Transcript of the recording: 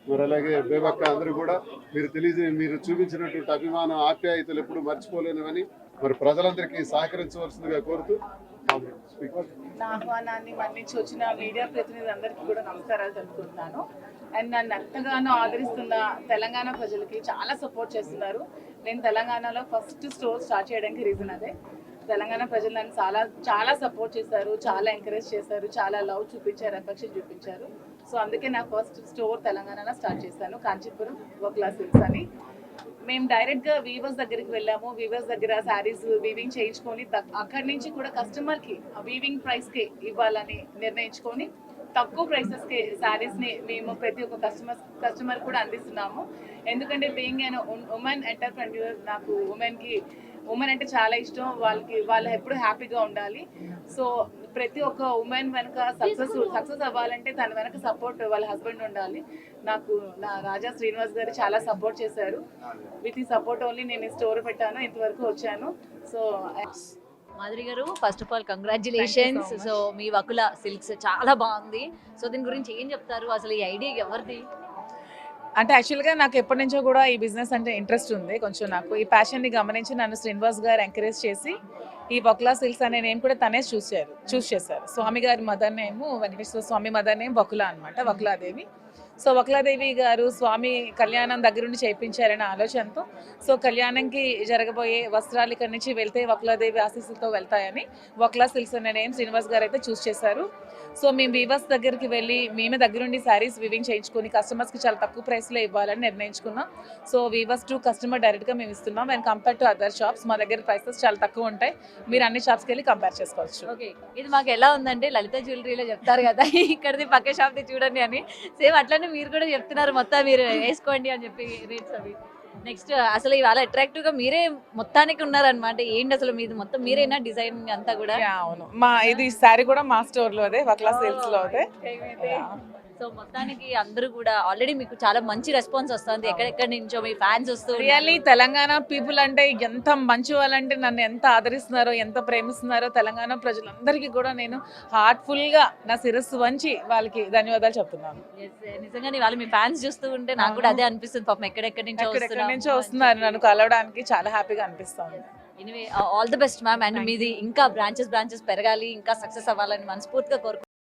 మరి అలాగే బేబక్క అందరూ కూడా మీరు చూపించినటువంటి అభిమానం ఆప్యాయతలు ఎప్పుడు మర్చిపోలేనివని మరి ప్రజలందరికీ సహకరించవలసిందిగా కోరుతూ నా ఆహ్వానాన్ని మన్నించి వచ్చిన మీడియా ప్రతినిధులందరికీ కూడా నమస్కారాలు తెలుపుకుంటున్నాను. అండ్ నన్ను ఎంతగానో ఆదరిస్తున్న తెలంగాణ ప్రజలకి చాలా సపోర్ట్ చేస్తున్నారు. నేను తెలంగాణలో ఫస్ట్ స్టోర్ స్టార్ట్ చేయడానికి రీజన్ అదే. తెలంగాణ ప్రజలు నన్ను చాలా చాలా సపోర్ట్ చేశారు, చాలా ఎంకరేజ్ చేశారు, చాలా లవ్ చూపించారు, ఎఫెక్షన్ చూపించారు. సో అందుకే నా ఫస్ట్ స్టోర్ తెలంగాణలో స్టార్ట్ చేశాను, కాంచీపురం వక్లా సిల్క్స్ అని. మేము డైరెక్ట్గా వీవర్స్ దగ్గరికి వెళ్ళాము. వీవర్స్ దగ్గర శారీస్ వీవింగ్ చేయించుకొని అక్కడి నుంచి కూడా కస్టమర్కి వీవింగ్ ప్రైస్కి ఇవ్వాలని నిర్ణయించుకొని తక్కువ ప్రైసెస్కి శారీస్ని మేము ప్రతి ఒక్క కస్టమర్ కూడా అందిస్తున్నాము. ఎందుకంటే బీయింగ్ అండ్ ఉమెన్ ఎంటర్ప్రెన్యూర్, నాకు ఉమెన్ అంటే చాలా ఇష్టం. వాళ్ళు ఎప్పుడు హ్యాపీగా ఉండాలి. సో ప్రతి ఒక్క ఉమెన్ వెనక సక్సెస్ అవ్వాలంటే తన వెనక సపోర్ట్ వాళ్ళ హస్బెండ్ ఉండాలి. నాకు నా రాజా శ్రీనివాస్ గారు చాలా సపోర్ట్ చేశారు. విత్ ఈ సపోర్ట్ ఓన్లీ నేను స్టోర్ పెట్టాను, ఇంతవరకు వచ్చాను. సో మాధురి గారు, first of all congratulations. So me Vakula silks చాలా బాగుంది. సో దీని గురించి ఏం చెప్తారు? అసలు ఈ ఐడియా ఎవరిది? అంటే యాక్చువల్గా నాకు ఎప్పటి నుంచో కూడా ఈ బిజినెస్ అంటే ఇంట్రెస్ట్ ఉంది. కొంచెం నాకు ఈ ప్యాషన్ని గమనించి నన్ను శ్రీనివాస్ గారు ఎంకరేజ్ చేసి ఈ వక్లా సిల్క్స్ అనే నేమ్ కూడా తనే చూస్ చేశారు. స్వామి గారి మదర్ నేమ్ వెంకటేశ్వర స్వామి మదర్ నేమ్ వకుల అనమాట, వకులాదేవి. సో వకులాదేవి గారు స్వామి కళ్యాణం దగ్గరుండి చేయించారనే ఆలోచనతో, సో కళ్యాణంకి జరగబోయే వస్త్రాలు ఇక్కడి నుంచి వెళ్తే వకులాదేవి ఆశీస్సులతో వెళ్తాయని వక్లా సిల్క్స్ అనే నేమ్ శ్రీనివాస్ గారు అయితే చూస్ చేశారు. సో మేము వీవర్స్ దగ్గరికి వెళ్ళి మేమే దగ్గరుండి శారీస్ వీవింగ్ చేయించుకొని కస్టమర్స్కి చాలా తక్కువ ప్రైస్లో ఇవ్వాలని నిర్ణయించుకున్నాం. సో వీవర్స్ టు కస్టమర్ డైరెక్ట్గా మేము ఇస్తున్నాం. And compare to other shops మా దగ్గర ప్రైసెస్ చాలా తక్కువ ఉంటాయి. మీరు అన్ని షాప్స్కి వెళ్ళి కంపేర్ చేసుకోవచ్చు. ఓకే, ఇది మాకు ఎలా ఉందంటే లలిత జ్యువెలరీలో చెప్తారు కదా, ఇక్కడిది పక్క షాప్ది చూడండి అని, సేమ్ అట్లనే మీరు కూడా చెప్తున్నారు మొత్తం మీరు వేసుకోండి అని చెప్పి రేట్స్ అవి. నెక్స్ట్ అసలు ఇవాళ అట్రాక్టివ్ గా మీరే మొత్తానికి ఉన్నారనమాట. ఏంటి అసలు మీది మొత్తం మీరేనా డిజైన్ అంతా కూడా? అవును, ఇది శారీ కూడా మా స్టోర్ లో అదే, వక్లా సేల్స్ లో అదే. సో మొత్తానికి అందరూ కూడా ఆల్రెడీ మీకు చాలా మంచి రెస్పాన్స్ వస్తుంది, ఎక్కడెక్కడి నుంచో మీ ఫ్యాన్స్ వస్తారు. రియల్లీ తెలంగాణ పీపుల్ అంటే ఎంత మంచి వాళ్ళంటే నన్ను ఎంత ఆదరిస్తున్నారో, ఎంత ప్రేమిస్తున్నారో తెలంగాణ ప్రజలందరికీ కూడా నేను హార్ట్ఫుల్ గా నా శిరస్సు వంచి వాళ్ళకి ధన్యవాదాలు చెప్తున్నాను. నిజంగానే వాళ్ళు మీ ఫ్యాన్స్ చూస్తూ ఉంటే నాకు కూడా అదే అనిపిస్తుంది. పాపం ఎక్కడెక్కడి నుంచో వస్తున్నారు నన్ను కలవడానికి, చాలా హ్యాపీగా అనిపిస్తుంది. Anyway all the best ma'am. And మీది ఇంకా బ్రాంచెస్ పెరగాలి, ఇంకా సక్సెస్ అవ్వాలని మనస్ఫూర్తిగా కోరుకుంటున్నాను.